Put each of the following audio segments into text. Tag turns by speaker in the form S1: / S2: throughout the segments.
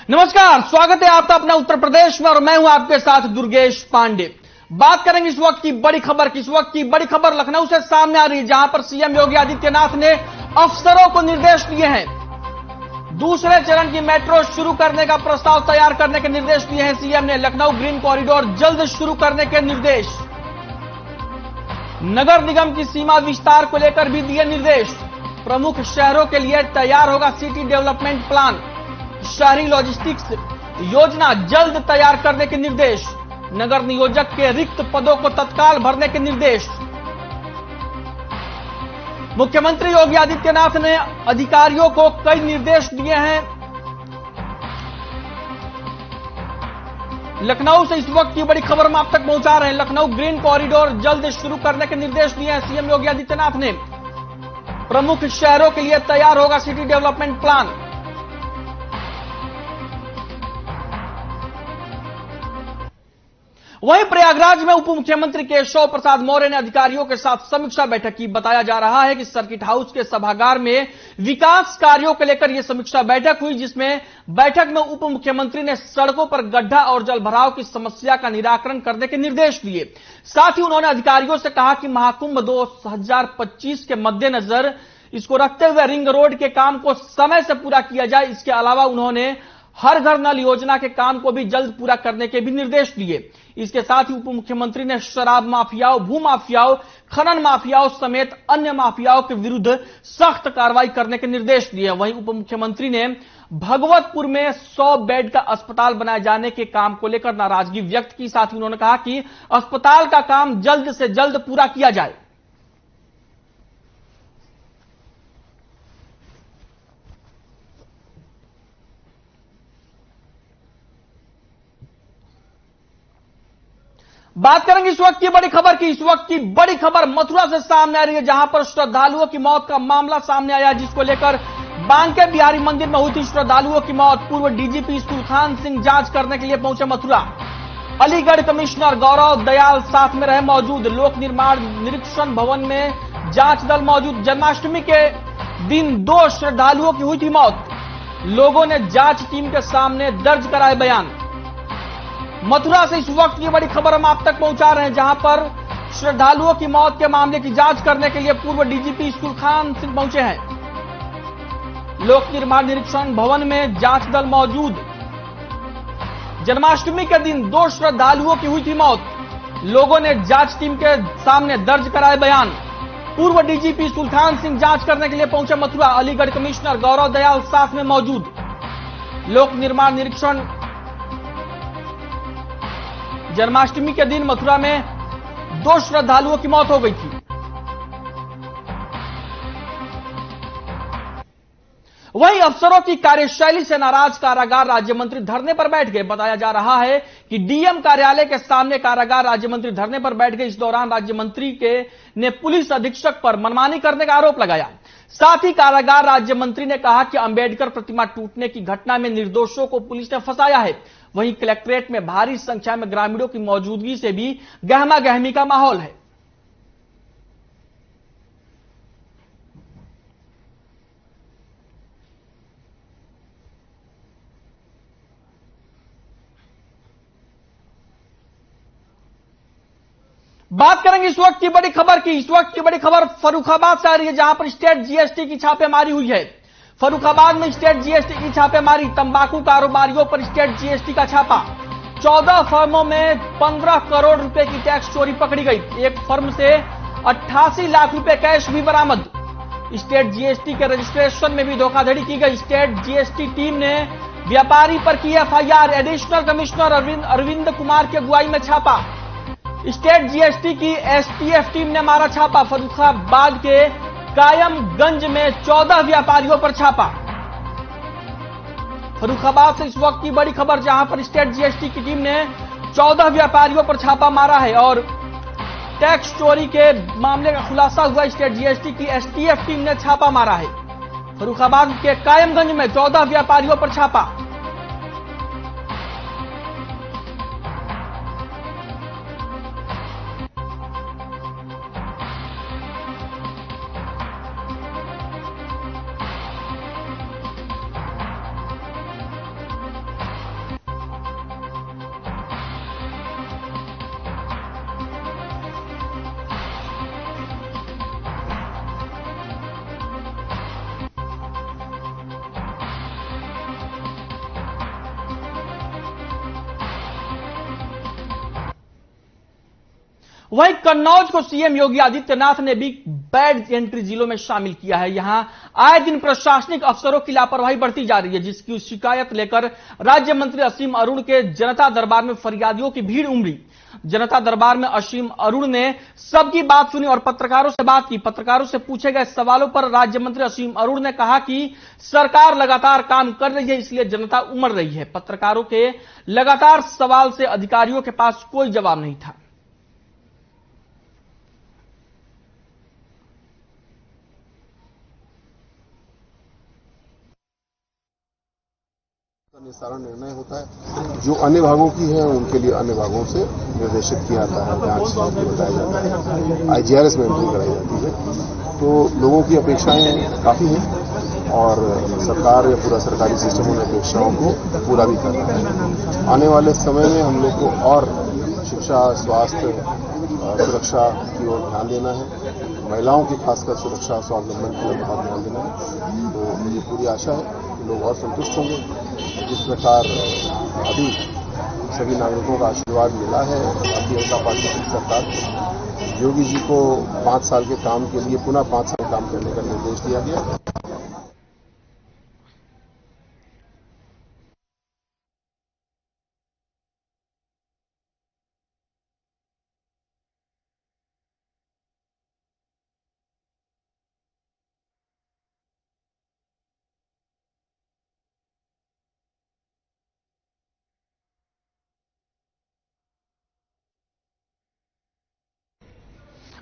S1: नमस्कार, स्वागत है आपका अपना उत्तर प्रदेश में और मैं हूं आपके साथ दुर्गेश पांडे। बात करेंगे इस वक्त की बड़ी खबर की। इस वक्त की बड़ी खबर लखनऊ से सामने आ रही है, जहां पर सीएम योगी आदित्यनाथ ने अफसरों को निर्देश दिए हैं। दूसरे चरण की मेट्रो शुरू करने का प्रस्ताव तैयार करने के निर्देश दिए हैं सीएम ने। लखनऊ ग्रीन कॉरिडोर जल्द शुरू करने के निर्देश। नगर निगम की सीमा विस्तार को लेकर भी दिए निर्देश। प्रमुख शहरों के लिए तैयार होगा सिटी डेवलपमेंट प्लान। शहरी लॉजिस्टिक्स योजना जल्द तैयार करने के निर्देश। नगर नियोजक के रिक्त पदों को तत्काल भरने के निर्देश। मुख्यमंत्री योगी आदित्यनाथ ने अधिकारियों को कई निर्देश दिए हैं। लखनऊ से इस वक्त की बड़ी खबर हम आप तक पहुंचा रहे हैं। लखनऊ ग्रीन कॉरिडोर जल्द शुरू करने के निर्देश दिए हैं सीएम योगी आदित्यनाथ ने। प्रमुख शहरों के लिए तैयार होगा सिटी डेवलपमेंट प्लान। वहीं प्रयागराज में उप मुख्यमंत्री केशव प्रसाद मौर्य ने अधिकारियों के साथ समीक्षा बैठक की। बताया जा रहा है कि सर्किट हाउस के सभागार में विकास कार्यों को लेकर यह समीक्षा बैठक हुई, जिसमें बैठक में उप मुख्यमंत्री ने सड़कों पर गड्ढा और जलभराव की समस्या का निराकरण करने के निर्देश दिए। साथ ही उन्होंने अधिकारियों से कहा कि महाकुंभ 2025 के मद्देनजर इसको रखते हुए रिंग रोड के काम को समय से पूरा किया जाए। इसके अलावा उन्होंने हर घर नल योजना के काम को भी जल्द पूरा करने के भी निर्देश दिए। इसके साथ ही उप मुख्यमंत्री ने शराब माफियाओं, भू माफियाओं, खनन माफियाओं समेत अन्य माफियाओं के विरुद्ध सख्त कार्रवाई करने के निर्देश दिए। वहीं उप मुख्यमंत्री ने भगवतपुर में 100 बेड का अस्पताल बनाए जाने के काम को लेकर नाराजगी व्यक्त की। साथ ही उन्होंने कहा कि अस्पताल का काम जल्द से जल्द पूरा किया जाए। बात करेंगे इस वक्त की बड़ी खबर की। इस वक्त की बड़ी खबर मथुरा से सामने आ रही है, जहां पर श्रद्धालुओं की मौत का मामला सामने आया, जिसको लेकर बांके बिहारी मंदिर में हुई थी श्रद्धालुओं की मौत। पूर्व डीजीपी सुल्तान सिंह जांच करने के लिए पहुंचे मथुरा। अलीगढ़ कमिश्नर गौरव दयाल साथ में रहे मौजूद। लोक निर्माण निरीक्षण भवन में जांच दल मौजूद। जन्माष्टमी के दिन 2 श्रद्धालुओं की हुई थी मौत। लोगों ने जांच टीम के सामने दर्ज कराए बयान। मथुरा से इस वक्त की बड़ी खबर हम आप तक पहुंचा रहे हैं, जहां पर श्रद्धालुओं की मौत के मामले की जांच करने के लिए पूर्व डीजीपी सुल्तान सिंह पहुंचे हैं। लोक निर्माण निरीक्षण भवन में जांच दल मौजूद। जन्माष्टमी के दिन 2 श्रद्धालुओं की हुई थी मौत। लोगों ने जांच टीम के सामने दर्ज कराए बयान। पूर्व डीजीपी सुल्तान सिंह जांच करने के लिए पहुंचे मथुरा। अलीगढ़ कमिश्नर गौरव दयाल साथ में मौजूद। लोक निर्माण निरीक्षण जन्माष्टमी के दिन मथुरा में 2 श्रद्धालुओं की मौत हो गई थी। वहीं अफसरों की कार्यशैली से नाराज कारागार राज्य मंत्री धरने पर बैठ गए। बताया जा रहा है कि डीएम कार्यालय के सामने कारागार राज्य मंत्री धरने पर बैठ गए। इस दौरान राज्य मंत्री ने पुलिस अधीक्षक पर मनमानी करने का आरोप लगाया। साथ ही कारागार राज्य मंत्री ने कहा कि अंबेडकर प्रतिमा टूटने की घटना में निर्दोषों को पुलिस ने फंसाया है। वहीं कलेक्ट्रेट में भारी संख्या में ग्रामीणों की मौजूदगी से भी गहमा गहमी का माहौल है। बात करेंगे इस वक्त की बड़ी खबर की। इस वक्त की बड़ी खबर फर्रुखाबाद से आ रही है, जहां पर स्टेट जीएसटी की छापेमारी हुई है। फर्रुखाबाद में स्टेट जीएसटी की छापेमारी। तंबाकू कारोबारियों पर स्टेट जीएसटी का छापा। 14 फर्मों में 15 करोड़ रुपए की टैक्स चोरी पकड़ी गई। एक फर्म से 88 लाख रुपए कैश भी बरामद। स्टेट जीएसटी के रजिस्ट्रेशन में भी धोखाधड़ी की गई। स्टेट जीएसटी टीम ने व्यापारी पर की FIR. Additional commissioner Arvind Kumar की अगुवाई में छापा। स्टेट जीएसटी की एसटीएफ टीम ने मारा छापा। फर्रुखाबाद के कायमगंज में 14 व्यापारियों पर छापा। फर्रुखाबाद से इस वक्त की बड़ी खबर, जहां पर स्टेट जीएसटी की टीम ने 14 व्यापारियों पर छापा मारा है और टैक्स चोरी के मामले का खुलासा हुआ। स्टेट जीएसटी की एसटीएफ टीम ने छापा मारा है। फर्रुखाबाद के कायमगंज में 14 व्यापारियों पर छापा। वहीं कन्नौज को सीएम योगी आदित्यनाथ ने भी बैड एंट्री जिलों में शामिल किया है। यहां आए दिन प्रशासनिक अफसरों की लापरवाही बढ़ती जा रही है, जिसकी शिकायत लेकर राज्य मंत्री असीम अरुण के जनता दरबार में फरियादियों की भीड़ उमड़ी। जनता दरबार में असीम अरुण ने सबकी बात सुनी और पत्रकारों से बात की। पत्रकारों से पूछे गए सवालों पर राज्य मंत्री असीम अरुण ने कहा कि सरकार लगातार काम कर रही है, इसलिए जनता उमड़ रही है। पत्रकारों के लगातार सवाल से अधिकारियों के पास कोई जवाब नहीं था।
S2: निस्तारण निर्णय होता है, जो अन्य भागों की है उनके लिए अन्य भागों से निर्देशित किया जाता है, जांच बताया जाता है, आईजीआरएस में एंट्री कराई जाती है। तो लोगों की अपेक्षाएं काफी हैं और सरकार या पूरा सरकारी सिस्टम उन अपेक्षाओं को पूरा भी कर रहा है। आने वाले समय में हम लोग को और शिक्षा, स्वास्थ्य, सुरक्षा की ओर ध्यान देना है, महिलाओं की खासकर सुरक्षा, स्वावलंबन की ओर बहुत ध्यान देना है। तो मुझे पूरी आशा है कि लोग और संतुष्ट होंगे। जिस प्रकार अभी सभी नागरिकों का आशीर्वाद मिला है भारतीय जनता पार्टी की सरकार को, योगी जी को 5 साल के काम के लिए पुनः 5 साल काम करने का निर्देश दिया गया।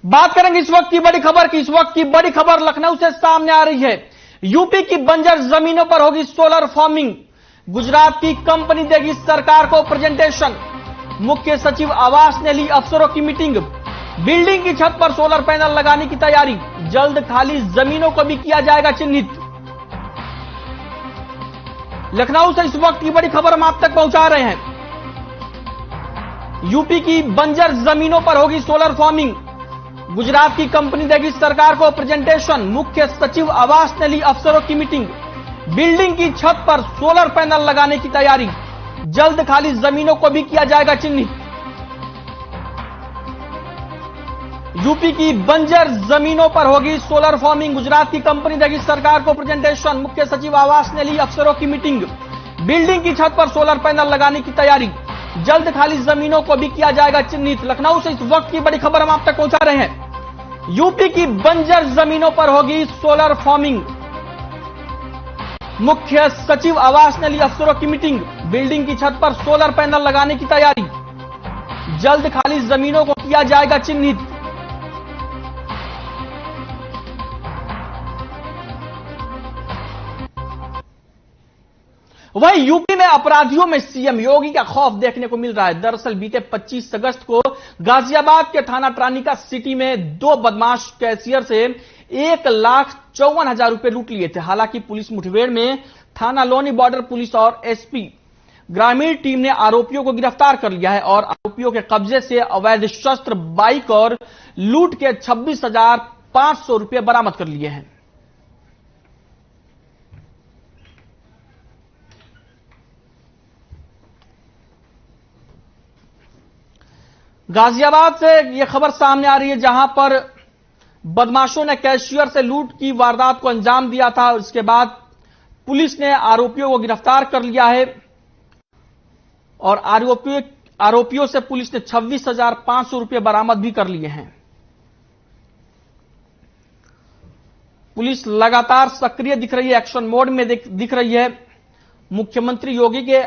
S1: बात करेंगे इस वक्त की बड़ी खबर की। इस वक्त की बड़ी खबर लखनऊ से सामने आ रही है। यूपी की बंजर जमीनों पर होगी सोलर फार्मिंग। गुजरात की कंपनी देगी सरकार को प्रेजेंटेशन। मुख्य सचिव आवास ने ली अफसरों की मीटिंग। बिल्डिंग की छत पर सोलर पैनल लगाने की तैयारी। जल्द खाली जमीनों को भी किया जाएगा चिन्हित। लखनऊ से इस वक्त की बड़ी खबर हम आप तक पहुंचा रहे हैं। यूपी की बंजर जमीनों पर होगी सोलर फार्मिंग। गुजरात की कंपनी देगी सरकार को प्रेजेंटेशन। मुख्य सचिव आवास ने ली अफसरों की मीटिंग। बिल्डिंग की छत पर सोलर पैनल लगाने की तैयारी। जल्द खाली जमीनों को भी किया जाएगा चिन्हित। यूपी की बंजर जमीनों पर होगी सोलर फार्मिंग। गुजरात की कंपनी देगी सरकार को प्रेजेंटेशन। मुख्य सचिव आवास ने ली अफसरों की मीटिंग। बिल्डिंग की छत पर सोलर पैनल लगाने की तैयारी। जल्द खाली जमीनों को भी किया जाएगा चिन्हित। लखनऊ से इस वक्त की बड़ी खबर हम आप तक पहुंचा रहे हैं। यूपी की बंजर जमीनों पर होगी सोलर फार्मिंग। मुख्य सचिव आवास ने ली अफसरों की मीटिंग। बिल्डिंग की छत पर सोलर पैनल लगाने की तैयारी। जल्द खाली जमीनों को किया जाएगा चिन्हित। वहीं यूपी में अपराधियों में सीएम योगी का खौफ देखने को मिल रहा है। दरअसल बीते 25 अगस्त को गाजियाबाद के थाना ट्रानिका सिटी में 2 बदमाश कैशियर से 1,54,000 रुपए लूट लिए थे। हालांकि पुलिस मुठभेड़ में थाना लोनी बॉर्डर पुलिस और एसपी ग्रामीण टीम ने आरोपियों को गिरफ्तार कर लिया है और आरोपियों के कब्जे से अवैध शस्त्र, बाइक और लूट के 26,500 रुपए बरामद कर लिए हैं। गाजियाबाद से यह खबर सामने आ रही है, जहां पर बदमाशों ने कैशियर से लूट की वारदात को अंजाम दिया था। इसके बाद पुलिस ने आरोपियों को गिरफ्तार कर लिया है और आरोपियों से पुलिस ने 26,500 रुपए बरामद भी कर लिए हैं। पुलिस लगातार सक्रिय दिख रही है, एक्शन मोड में दिख रही है। मुख्यमंत्री योगी के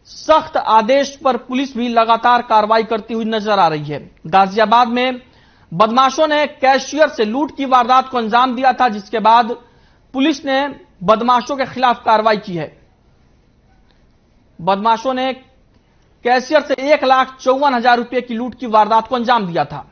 S1: सख्त आदेश पर पुलिस भी लगातार कार्रवाई करती हुई नजर आ रही है। गाजियाबाद में बदमाशों ने कैशियर से लूट की वारदात को अंजाम दिया था, जिसके बाद पुलिस ने बदमाशों के खिलाफ कार्रवाई की है। बदमाशों ने कैशियर से 1,54,000 रुपए की लूट की वारदात को अंजाम दिया था।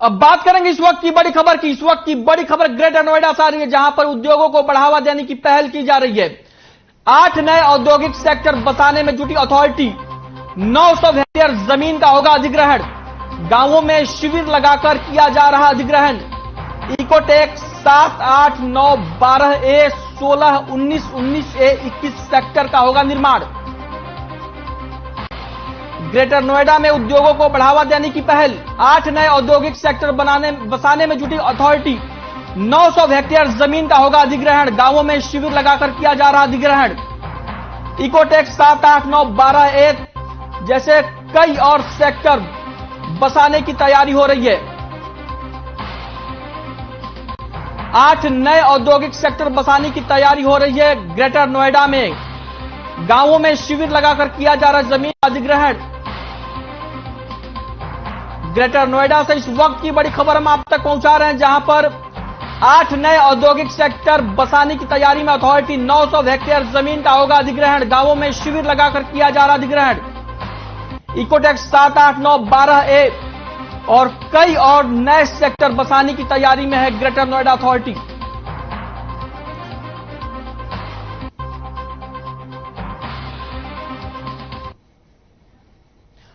S1: अब बात करेंगे इस वक्त की बड़ी खबर की। इस वक्त की बड़ी खबर ग्रेटर नोएडा से आ रही है, जहां पर उद्योगों को बढ़ावा देने की पहल की जा रही है। 8 नए औद्योगिक सेक्टर बसाने में जुटी अथॉरिटी। 900 हेक्टेयर जमीन का होगा अधिग्रहण। गांवों में शिविर लगाकर किया जा रहा अधिग्रहण। इकोटेक 7, 8, 9, 12A, 16, 19, 19A, 21 सेक्टर का होगा निर्माण। ग्रेटर नोएडा में उद्योगों को बढ़ावा देने की पहल, 8 नए औद्योगिक सेक्टर बसाने में जुटी अथॉरिटी। 900 हेक्टेयर जमीन का होगा अधिग्रहण, गांवों में शिविर लगाकर किया जा रहा अधिग्रहण। इकोटेक 7, 8, 9, 12A जैसे कई और सेक्टर बसाने की तैयारी हो रही है। 8 नए औद्योगिक सेक्टर बसाने की तैयारी हो रही है ग्रेटर नोएडा में, गांवों में शिविर लगाकर किया जा रहा जमीन अधिग्रहण। ग्रेटर नोएडा से इस वक्त की बड़ी खबर हम आप तक पहुंचा रहे हैं, जहां पर 8 नए औद्योगिक सेक्टर बसाने की तैयारी में अथॉरिटी। 900 हेक्टेयर जमीन का होगा अधिग्रहण, गांवों में शिविर लगाकर किया जा रहा अधिग्रहण। इकोटेक 7, 8, 9, 12A और कई और नए सेक्टर बसाने की तैयारी में है ग्रेटर नोएडा अथॉरिटी।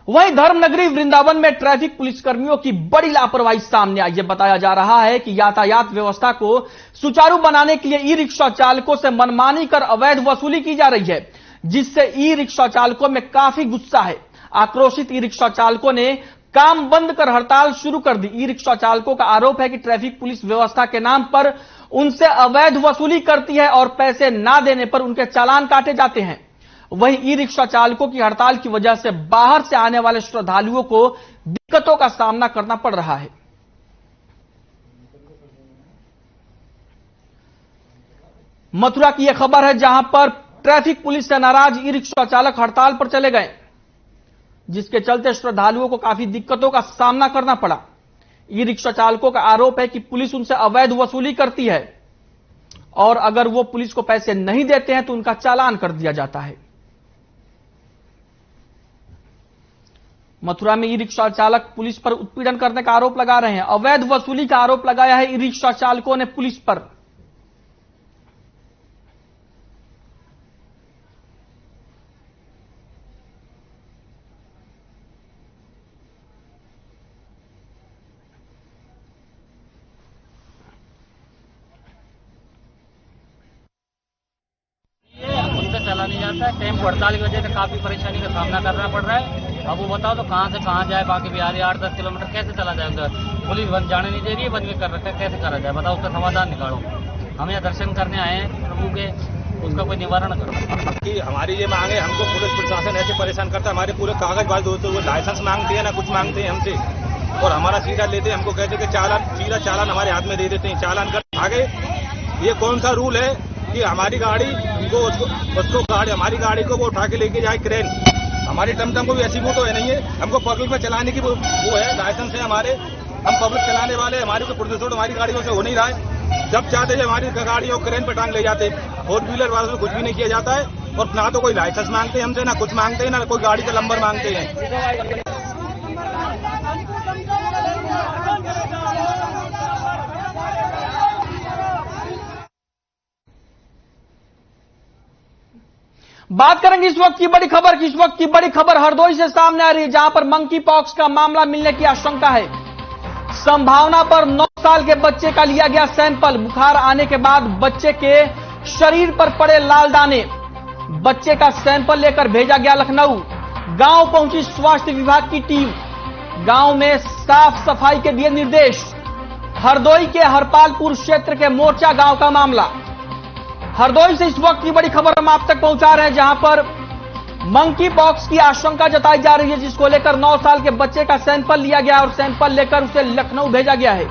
S1: वहीं धर्मनगरी वृंदावन में ट्रैफिक पुलिसकर्मियों की बड़ी लापरवाही सामने आई है। बताया जा रहा है कि यातायात व्यवस्था को सुचारू बनाने के लिए ई रिक्शा चालकों से मनमानी कर अवैध वसूली की जा रही है, जिससे ई रिक्शा चालकों में काफी गुस्सा है। आक्रोशित ई रिक्शा चालकों ने काम बंद कर हड़ताल शुरू कर दी। ई रिक्शा चालकों का आरोप है कि ट्रैफिक पुलिस व्यवस्था के नाम पर उनसे अवैध वसूली करती है और पैसे ना देने पर उनके चालान काटे जाते हैं। वहीं ई रिक्शा चालकों की हड़ताल की वजह से बाहर से आने वाले श्रद्धालुओं को दिक्कतों का सामना करना पड़ रहा है। मथुरा की यह खबर है, जहां पर ट्रैफिक पुलिस से नाराज ई रिक्शा चालक हड़ताल पर चले गए, जिसके चलते श्रद्धालुओं को काफी दिक्कतों का सामना करना पड़ा। ई रिक्शा चालकों का आरोप है कि पुलिस उनसे अवैध वसूली करती है और अगर वो पुलिस को पैसे नहीं देते हैं तो उनका चालान कर दिया जाता है। मथुरा में ई रिक्शा चालक पुलिस पर उत्पीड़न करने का आरोप लगा रहे हैं। अवैध वसूली का आरोप लगाया है ई रिक्शा चालकों ने पुलिस पर।
S3: चला नहीं जाता है, टेम्पो हड़ताल की वजह से काफी परेशानी का सामना करना पड़ रहा है। अब वो बताओ तो कहाँ से कहाँ जाए, बाकी बिहारी 8-10 किलोमीटर कैसे चला जाए उधर? पुलिस बंद जाने नहीं दे रही है, बंद भी कर रखा है, कैसे करा जाए बताओ? उसका समाधान निकालो। हम यहाँ दर्शन करने आए हैं प्रभु के, उसका कोई निवारण करो।
S4: कि हमारी ये मांगे, हमको पुलिस प्रशासन ऐसे परेशान करता है, हमारे पूरे कागज दोस्तों वो लाइसेंस मांगते हैं ना कुछ मांगते हैं हमसे, और हमारा सीधा लेते हैं, हमको कहते हैं कि सीधा चालान हमारे हाथ में दे देते हैं। चालान कर आगे ये कौन सा रूल है कि हमारी गाड़ी उनको उसको गाड़ी हमारी गाड़ी को वो उठा के लेके जाए क्रेन? हमारी टमटम को भी ऐसी वो तो है नहीं है, हमको पब्लिक में चलाने की वो है, लाइसेंस है हमारे, हम पब्लिक चलाने वाले, हमारे को प्रदूषण हमारी गाड़ियों से हो नहीं रहा है। जब चाहते हैं हमारी गाड़ियों क्रेन पर टांग ले जाते, 4 व्हीलर वालों में कुछ भी नहीं किया जाता है, और ना तो कोई लाइसेंस मांगते हैं हमसे, ना कुछ मांगते हैं, ना कोई गाड़ी का नंबर मांगते हैं।
S1: बात करेंगे इस वक्त की बड़ी खबर की। इस वक्त की बड़ी खबर हरदोई से सामने आ रही है, जहां पर मंकी पॉक्स का मामला मिलने की आशंका है। संभावना पर 9 साल के बच्चे का लिया गया सैंपल। बुखार आने के बाद बच्चे के शरीर पर पड़े लाल दाने, बच्चे का सैंपल लेकर भेजा गया लखनऊ। गांव पहुंची स्वास्थ्य विभाग की टीम, गांव में साफ सफाई के दिए निर्देश। हरदोई के हरपालपुर क्षेत्र के मोर्चा गांव का मामला। हरदोई से इस वक्त की बड़ी खबर हम आप तक पहुंचा रहे हैं, जहां पर मंकी पॉक्स की आशंका जताई जा रही है, जिसको लेकर 9 साल के बच्चे का सैंपल लिया गया और सैंपल लेकर उसे लखनऊ भेजा गया है।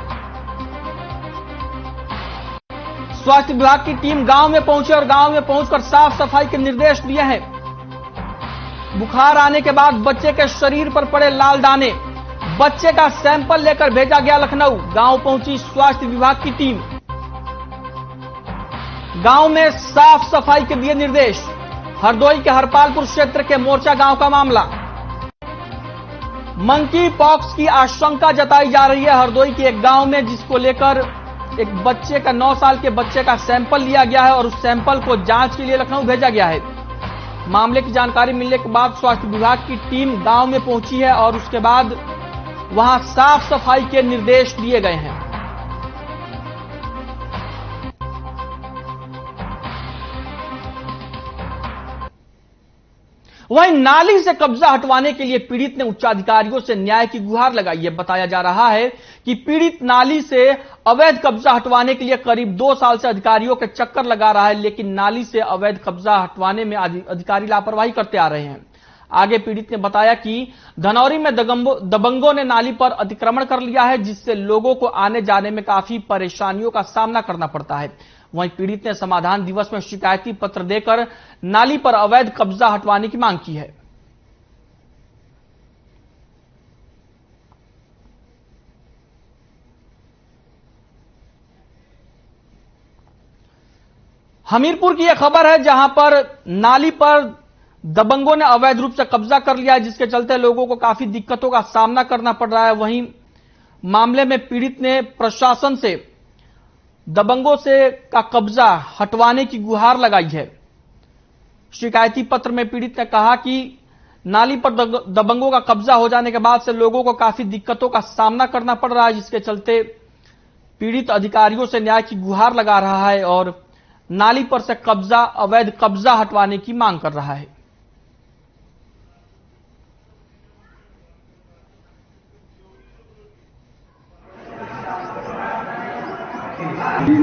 S1: स्वास्थ्य विभाग की टीम गांव में पहुंची और गांव में पहुंचकर साफ सफाई के निर्देश दिए हैं। बुखार आने के बाद बच्चे के शरीर पर पड़े लाल दाने, बच्चे का सैंपल लेकर भेजा गया लखनऊ। गांव पहुंची स्वास्थ्य विभाग की टीम, गांव में साफ सफाई के दिए निर्देश। हरदोई के हरपालपुर क्षेत्र के मोर्चा गांव का मामला। मंकी पॉक्स की आशंका जताई जा रही है हरदोई के एक गांव में, जिसको लेकर एक बच्चे का 9 साल के बच्चे का सैंपल लिया गया है और उस सैंपल को जांच के लिए लखनऊ भेजा गया है। मामले की जानकारी मिलने के बाद स्वास्थ्य विभाग की टीम गांव में पहुंची है और उसके बाद वहां साफ सफाई के निर्देश दिए गए हैं। वहीं नाली से कब्जा हटवाने के लिए पीड़ित ने उच्चाधिकारियों से न्याय की गुहार लगाई है। बताया जा रहा है कि पीड़ित नाली से अवैध कब्जा हटवाने के लिए करीब 2 साल से अधिकारियों के चक्कर लगा रहा है, लेकिन नाली से अवैध कब्जा हटवाने में अधिकारी लापरवाही करते आ रहे हैं। आगे पीड़ित ने बताया कि धनौरी में दबंगों ने नाली पर अतिक्रमण कर लिया है, जिससे लोगों को आने जाने में काफी परेशानियों का सामना करना पड़ता है। वहीं पीड़ित ने समाधान दिवस में शिकायती पत्र देकर नाली पर अवैध कब्जा हटवाने की मांग की है। हमीरपुर की यह खबर है, जहां पर नाली पर दबंगों ने अवैध रूप से कब्जा कर लिया है, जिसके चलते लोगों को काफी दिक्कतों का सामना करना पड़ रहा है। वहीं मामले में पीड़ित ने प्रशासन से दबंगों से का कब्जा हटवाने की गुहार लगाई है। शिकायती पत्र में पीड़ित ने कहा कि नाली पर दबंगों का कब्जा हो जाने के बाद से लोगों को काफी दिक्कतों का सामना करना पड़ रहा है, जिसके चलते पीड़ित अधिकारियों से न्याय की गुहार लगा रहा है और नाली पर से अवैध कब्जा हटवाने की मांग कर रहा है।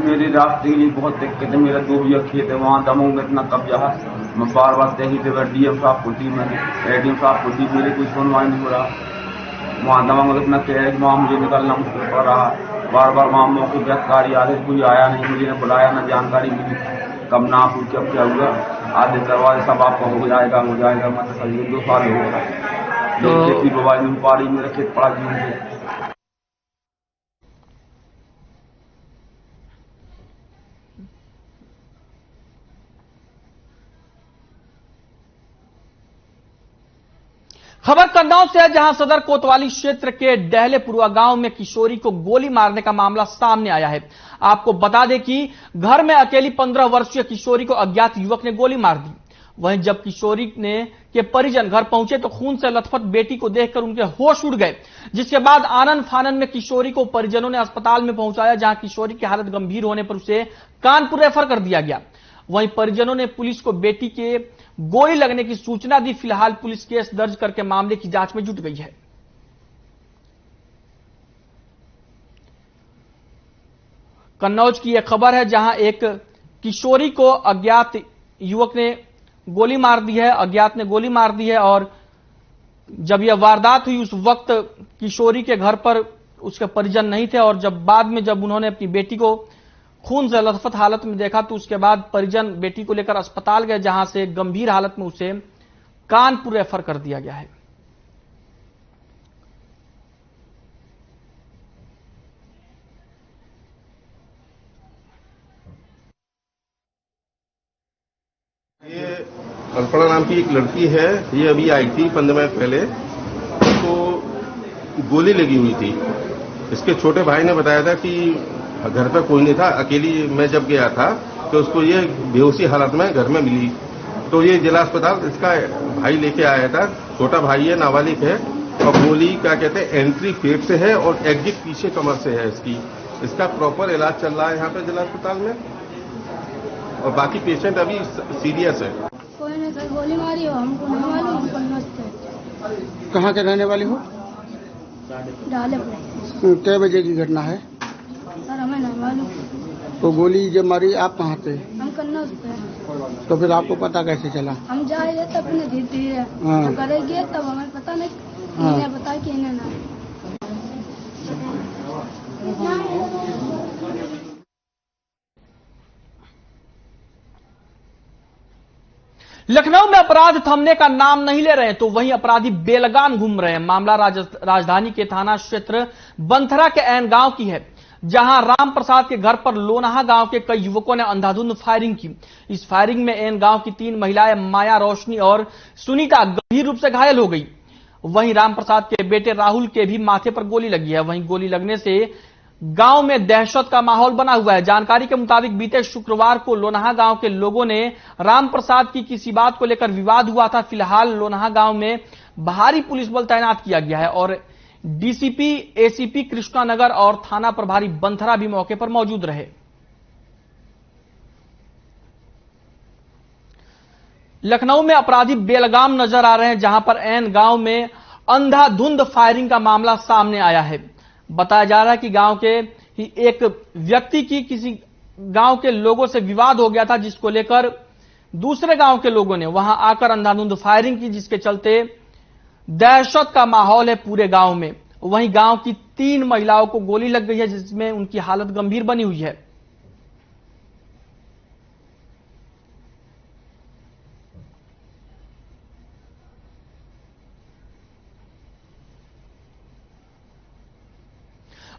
S5: मेरी रास्ते के लिए बहुत दिक्कत है। मेरा 2 बीघा खेत है, वहाँ दमों में इतना कब्जा है। मैं बार बार तहसील पे डीएम साहब को दी, मैंने एडीएम साहब को दी, मेरे कोई सुनवाई नहीं हो रहा। वहाँ दमों में इतना कह है कि वहाँ मुझे निकलना मुश्किल पड़ रहा। बार बार वहाँ मौके पर अधिकारी आदेश कोई आया नहीं, मुझे न बुलाया न जानकारी मिली कब ना पूछ कब क्या हुआ। आधे दरवाजे सब आपका हो जाएगा मतलब सही 2 साल हो गया। खेती बबाई नहीं पा रही, मेरा खेत पड़ा जीवन से।
S1: खबर कन्नौज से है, जहां सदर कोतवाली क्षेत्र के डहलेपुरवा गांव में किशोरी को गोली मारने का मामला सामने आया है। आपको बता दें कि घर में अकेली 15 वर्षीय किशोरी को अज्ञात युवक ने गोली मार दी। वहीं जब किशोरी के परिजन घर पहुंचे तो खून से लथपथ बेटी को देखकर उनके होश उड़ गए, जिसके बाद आनन फानन में किशोरी को परिजनों ने अस्पताल में पहुंचाया, जहां किशोरी की हालत गंभीर होने पर उसे कानपुर रेफर कर दिया गया। वहीं परिजनों ने पुलिस को बेटी के गोली लगने की सूचना दी। फिलहाल पुलिस केस दर्ज करके मामले की जांच में जुट गई है। कन्नौज की यह खबर है, जहां एक किशोरी को अज्ञात युवक ने गोली मार दी है, और जब यह वारदात हुई उस वक्त किशोरी के घर पर उसके परिजन नहीं थे, और बाद में जब उन्होंने अपनी बेटी को खून से लथपथ हालत में देखा तो उसके बाद परिजन बेटी को लेकर अस्पताल गए, जहां से गंभीर हालत में उसे कानपुर रेफर कर दिया गया है।
S6: ये अल्पना नाम की एक लड़की है, ये अभी आई थी 15 मिनट पहले, तो गोली लगी हुई थी। इसके छोटे भाई ने बताया था कि घर पे कोई नहीं था, अकेली मैं जब गया था तो उसको ये बेहोशी हालत में घर में मिली, तो ये जिला अस्पताल इसका भाई लेके आया था। छोटा भाई है, नाबालिग है, और गोली क्या कहते हैं एंट्री पेट से है और एग्जिट पीछे कमर से है। इसका प्रॉपर इलाज चल रहा है यहाँ पे जिला अस्पताल में, और बाकी पेशेंट अभी सीरियस है।
S7: कोई नहीं सर, गोली मारी हो, हमको नहीं मालूम, हमको नमस्ते।
S8: कहाँ के रहने वाली हो?
S7: डालेपुर।
S8: कै बजे की घटना है?
S7: सर हमें नहीं मालूम।
S8: तो गोली जब मारी आप कहाँ थे?
S7: हम कन्नौज पे।
S8: तो फिर आपको पता कैसे चला?
S7: हम जा रहे थे अपने धीरे धीरे,
S8: हाँ।
S7: करे गए तब हमें पता नहीं,
S8: हाँ।
S7: इन्हें बता कि इन्हें ना।
S1: लखनऊ में अपराध थमने का नाम नहीं ले रहे हैं, तो वहीं अपराधी बेलगाम घूम रहे हैं। मामला राजधानी के थाना क्षेत्र बंथरा के ऐन गांव की है, जहां राम प्रसाद के घर पर लोनाहा गांव के कई युवकों ने अंधाधुंध फायरिंग की। इस फायरिंग में ऐन गांव की 3 महिलाएं माया, रोशनी और सुनीता गंभीर रूप से घायल हो गई। वहीं राम प्रसाद के बेटे राहुल के भी माथे पर गोली लगी है। वहीं गोली लगने से गांव में दहशत का माहौल बना हुआ है। जानकारी के मुताबिक बीते शुक्रवार को लोनाहा गांव के लोगों ने राम प्रसाद की किसी बात को लेकर विवाद हुआ था। फिलहाल लोनाहा गांव में भारी पुलिस बल तैनात किया गया है और डीसीपी, एसीपी कृष्णानगर और थाना प्रभारी बंथरा भी मौके पर मौजूद रहे। लखनऊ में अपराधी बेलगाम नजर आ रहे हैं, जहां पर ऐन गांव में अंधाधुंध फायरिंग का मामला सामने आया है। बताया जा रहा है कि गांव के ही एक व्यक्ति की किसी गांव के लोगों से विवाद हो गया था, जिसको लेकर दूसरे गांव के लोगों ने वहां आकर अंधाधुंध फायरिंग की, जिसके चलते दहशत का माहौल है पूरे गांव में। वहीं गांव की 3 महिलाओं को गोली लग गई है, जिसमें उनकी हालत गंभीर बनी हुई है।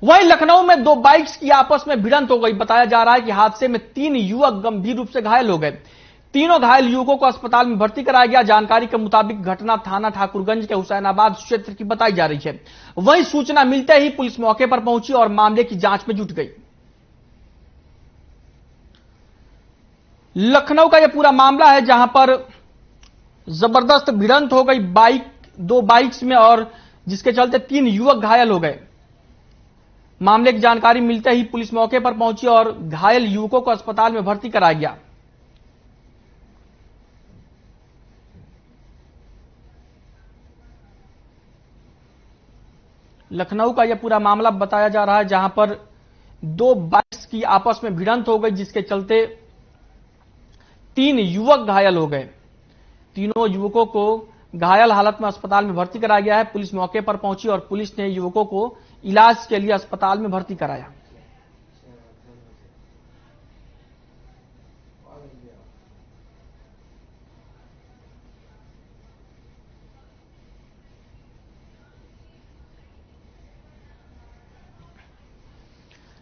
S1: वहीं लखनऊ में 2 बाइक्स की आपस में भिड़ंत हो गई। बताया जा रहा है कि हादसे में 3 युवक गंभीर रूप से घायल हो गए। तीनों घायल युवकों को अस्पताल में भर्ती कराया गया। जानकारी के मुताबिक घटना थाना ठाकुरगंज के हुसैनाबाद क्षेत्र की बताई जा रही है। वहीं सूचना मिलते ही पुलिस मौके पर पहुंची और मामले की जांच में जुट गई। लखनऊ का यह पूरा मामला है, जहां पर जबरदस्त भिड़ंत हो गई 2 बाइक्स में, और जिसके चलते 3 युवक घायल हो गए। मामले की जानकारी मिलते ही पुलिस मौके पर पहुंची और घायल युवकों को अस्पताल में भर्ती कराया गया। लखनऊ का यह पूरा मामला बताया जा रहा है, जहां पर 2 बाइक्स की आपस में भिड़ंत हो गई, जिसके चलते 3 युवक घायल हो गए। तीनों युवकों को घायल हालत में अस्पताल में भर्ती कराया गया है। पुलिस मौके पर पहुंची और पुलिस ने युवकों को इलाज के लिए अस्पताल में भर्ती कराया।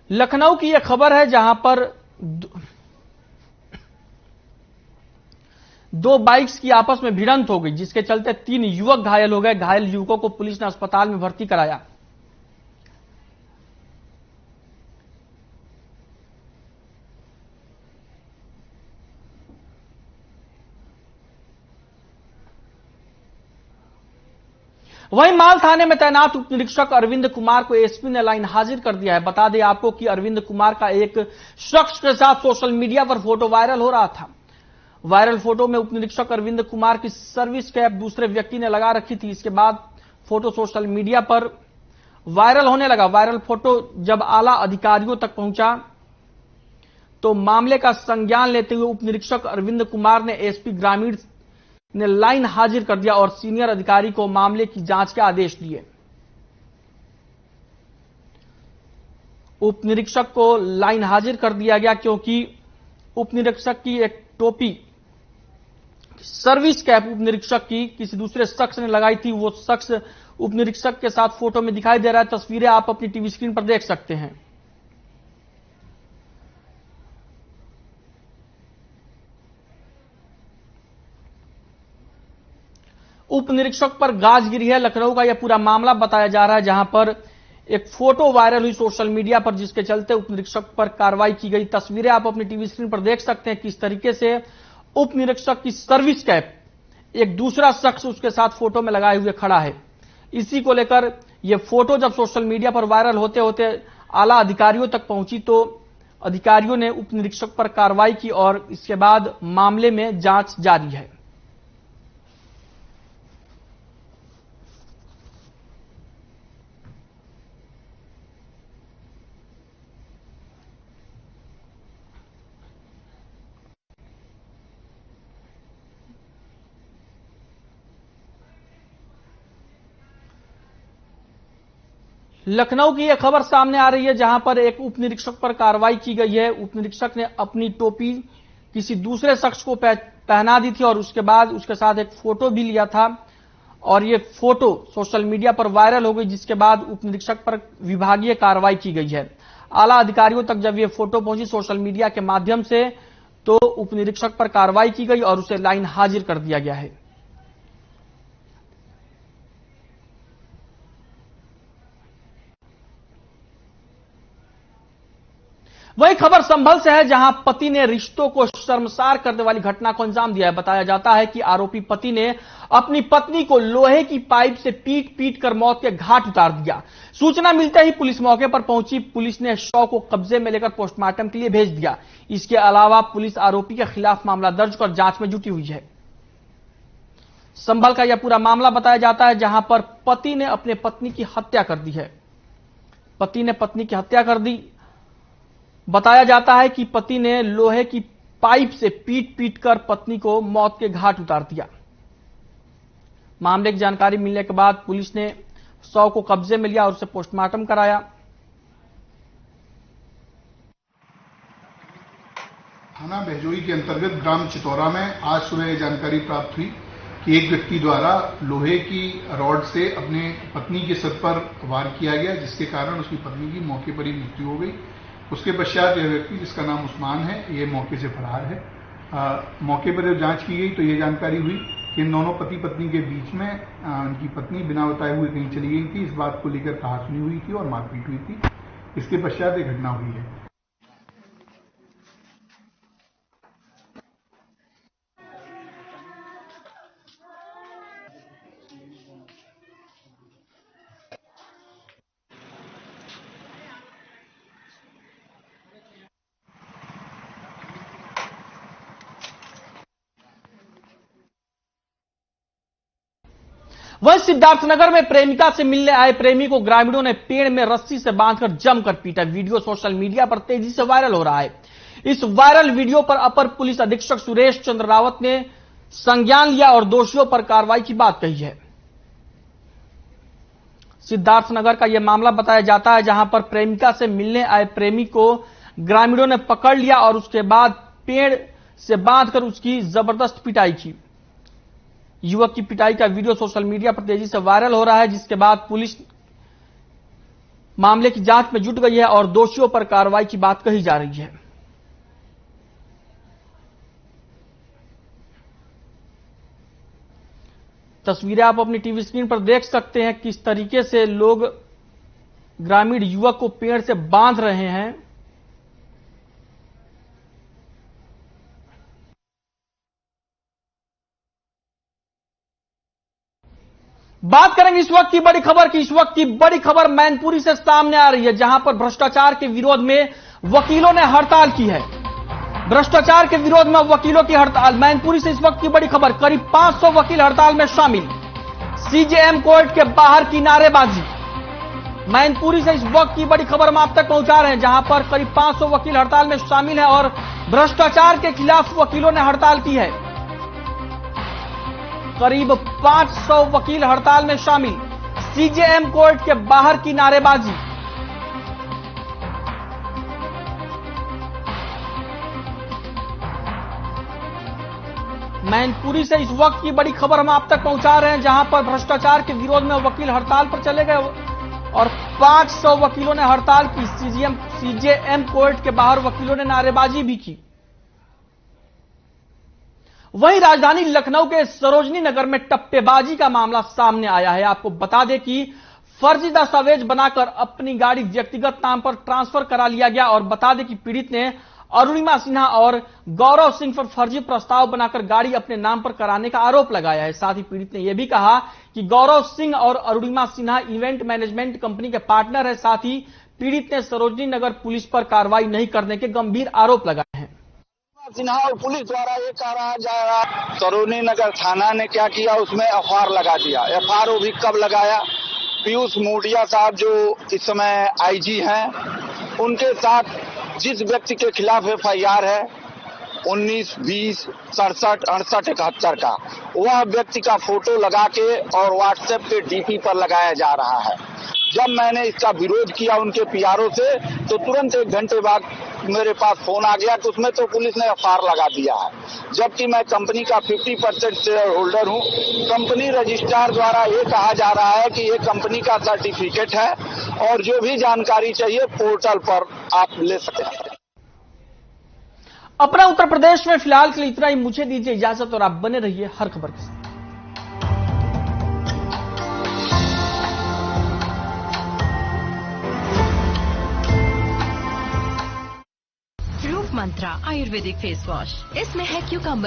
S1: लखनऊ की यह खबर है, जहां पर 2 बाइक्स की आपस में भिड़ंत हो गई, जिसके चलते 3 युवक घायल हो गए। घायल युवकों को पुलिस ने अस्पताल में भर्ती कराया। वहीं माल थाने में तैनात उप निरीक्षक अरविंद कुमार को एसपी ने लाइन हाजिर कर दिया है। बता दें आपको कि अरविंद कुमार का एक शख्स के साथ सोशल मीडिया पर फोटो वायरल हो रहा था। वायरल फोटो में उप निरीक्षक अरविंद कुमार की सर्विस कैप दूसरे व्यक्ति ने लगा रखी थी। इसके बाद फोटो सोशल मीडिया पर वायरल होने लगा। वायरल फोटो जब आला अधिकारियों तक पहुंचा तो मामले का संज्ञान लेते हुए उप निरीक्षक अरविंद कुमार ने एसपी ग्रामीण ने लाइन हाजिर कर दिया और सीनियर अधिकारी को मामले की जांच के आदेश दिए। उप निरीक्षक को लाइन हाजिर कर दिया गया क्योंकि उप निरीक्षक की एक टोपी सर्विस कैप उप निरीक्षक की किसी दूसरे शख्स ने लगाई थी। वो शख्स उप निरीक्षक के साथ फोटो में दिखाई दे रहा है। तस्वीरें आप अपनी टीवी स्क्रीन पर देख सकते हैं। उप निरीक्षक पर गाज गिरी है। लखनऊ का यह पूरा मामला बताया जा रहा है, जहां पर एक फोटो वायरल हुई सोशल मीडिया पर, जिसके चलते उप निरीक्षक पर कार्रवाई की गई। तस्वीरें आप अपनी टीवी स्क्रीन पर देख सकते हैं किस तरीके से उप निरीक्षक की सर्विस कैप एक दूसरा शख्स उसके साथ फोटो में लगाए हुए खड़ा है। इसी को लेकर यह फोटो जब सोशल मीडिया पर वायरल होते होते आला अधिकारियों तक पहुंची तो अधिकारियों ने उप निरीक्षक पर कार्रवाई की और इसके बाद मामले में जांच जारी है। लखनऊ की यह खबर सामने आ रही है, जहां पर एक उप निरीक्षक पर कार्रवाई की गई है। उप निरीक्षक ने अपनी टोपी किसी दूसरे शख्स को पहना दी थी और उसके बाद उसके साथ एक फोटो भी लिया था और ये फोटो सोशल मीडिया पर वायरल हो गई, जिसके बाद उप निरीक्षक पर विभागीय कार्रवाई की गई है। आला अधिकारियों तक जब ये फोटो पहुंची सोशल मीडिया के माध्यम से तो उप निरीक्षक पर कार्रवाई की गई और उसे लाइन हाजिर कर दिया गया है। वही खबर संभल से है, जहां पति ने रिश्तों को शर्मसार करने वाली घटना को अंजाम दिया है। बताया जाता है कि आरोपी पति ने अपनी पत्नी को लोहे की पाइप से पीट पीट कर मौत के घाट उतार दिया। सूचना मिलते ही पुलिस मौके पर पहुंची। पुलिस ने शव को कब्जे में लेकर पोस्टमार्टम के लिए भेज दिया। इसके अलावा पुलिस आरोपी के खिलाफ मामला दर्ज कर जांच में जुटी हुई है। संभल का यह पूरा मामला बताया जाता है, जहां पर पति ने अपने पत्नी की हत्या कर दी है। पति ने पत्नी की हत्या कर दी। बताया जाता है कि पति ने लोहे की पाइप से पीट पीट कर पत्नी को मौत के घाट उतार दिया। मामले की जानकारी मिलने के बाद पुलिस ने शव को कब्जे में लिया और उसे पोस्टमार्टम कराया।
S9: थाना बहजोई के अंतर्गत ग्राम चितौरा में आज सुबह यह जानकारी प्राप्त हुई कि एक व्यक्ति द्वारा लोहे की रॉड से अपने पत्नी के सर पर वार किया गया, जिसके कारण उसकी पत्नी की मौके पर ही मृत्यु हो गई। उसके पश्चात यह व्यक्ति, जिसका नाम उस्मान है, ये मौके से फरार है। मौके पर जब जांच की गई तो ये जानकारी हुई कि इन दोनों पति पत्नी के बीच में उनकी पत्नी बिना बताए हुए कहीं चली गई थी। इस बात को लेकर कहासुनी हुई थी और मारपीट हुई थी। इसके पश्चात ये घटना हुई है।
S1: वहीं सिद्धार्थनगर में प्रेमिका से मिलने आए प्रेमी को ग्रामीणों ने पेड़ में रस्सी से बांधकर जमकर पीटा। वीडियो सोशल मीडिया पर तेजी से वायरल हो रहा है। इस वायरल वीडियो पर अपर पुलिस अधीक्षक सुरेश चंद्र रावत ने संज्ञान लिया और दोषियों पर कार्रवाई की बात कही है। सिद्धार्थनगर का यह मामला बताया जाता है, जहां पर प्रेमिका से मिलने आए प्रेमी को ग्रामीणों ने पकड़ लिया और उसके बाद पेड़ से बांधकर उसकी जबरदस्त पिटाई की। युवक की पिटाई का वीडियो सोशल मीडिया पर तेजी से वायरल हो रहा है, जिसके बाद पुलिस मामले की जांच में जुट गई है और दोषियों पर कार्रवाई की बात कही जा रही है। तस्वीरें आप अपनी टीवी स्क्रीन पर देख सकते हैं, किस तरीके से लोग ग्रामीण युवक को पेड़ से बांध रहे हैं। बात करेंगे इस वक्त की बड़ी खबर की। इस वक्त की बड़ी खबर मैनपुरी से सामने आ रही है, जहां पर भ्रष्टाचार के विरोध में वकीलों ने हड़ताल की है। भ्रष्टाचार के विरोध में वकीलों की हड़ताल। मैनपुरी से इस वक्त की बड़ी खबर, करीब 500 वकील हड़ताल में शामिल। सीजेएम कोर्ट के बाहर की नारेबाजी। मैनपुरी से इस वक्त की बड़ी खबर हम आप तक पहुंचा रहे हैं, जहां पर करीब 500 वकील हड़ताल में शामिल हैं और भ्रष्टाचार के खिलाफ वकीलों ने हड़ताल की है। करीब 500 वकील हड़ताल में शामिल। सीजेएम कोर्ट के बाहर की नारेबाजी। मैनपुरी से इस वक्त की बड़ी खबर हम आप तक पहुंचा रहे हैं, जहां पर भ्रष्टाचार के विरोध में वकील हड़ताल पर चले गए और 500 वकीलों ने हड़ताल की। सीजेएम कोर्ट के बाहर वकीलों ने नारेबाजी भी की। वहीं राजधानी लखनऊ के सरोजनी नगर में टप्पेबाजी का मामला सामने आया है। आपको बता दें कि फर्जी दस्तावेज बनाकर अपनी गाड़ी व्यक्तिगत नाम पर ट्रांसफर करा लिया गया और बता दें कि पीड़ित ने अरुणिमा सिन्हा और गौरव सिंह पर फर्जी प्रस्ताव बनाकर गाड़ी अपने नाम पर कराने का आरोप लगाया है। साथ ही पीड़ित ने यह भी कहा कि गौरव सिंह और Arunima Sinha event management company के पार्टनर है। साथ ही पीड़ित ने सरोजनी नगर पुलिस पर कार्रवाई नहीं करने के गंभीर आरोप लगाए हैं।
S10: सिन्हा और पुलिस द्वारा ये कहा जा रहा, सरोजनी नगर थाना ने क्या किया, उसमें एफआईआर लगा दिया। एफआईआर भी कब लगाया? पीयूष मोडिया साहब जो इस समय आईजी हैं, उनके साथ जिस व्यक्ति के खिलाफ एफआईआर है 19, 20, 67, 68, 71 का, वह व्यक्ति का फोटो लगा के और व्हाट्सएप के डीपी पर लगाया जा रहा है। जब मैंने इसका विरोध किया उनके पीआरओ से, तो तुरंत 1 घंटे बाद मेरे पास फोन आ गया कि उसमें तो पुलिस ने एफआईआर लगा दिया है, जबकि मैं कंपनी का 50% शेयर होल्डर हूं। कंपनी रजिस्ट्रार द्वारा ये कहा जा रहा है कि ये कंपनी का सर्टिफिकेट है और जो भी जानकारी चाहिए पोर्टल पर आप ले सकते हैं।
S1: अपना उत्तर प्रदेश में फिलहाल के लिए इतना ही। मुझे दीजिए इजाजत और आप बने रहिए हर खबर के साथ।
S11: रूप मंत्रा आयुर्वेदिक फेस वॉश, इसमें है क्यूकम्बर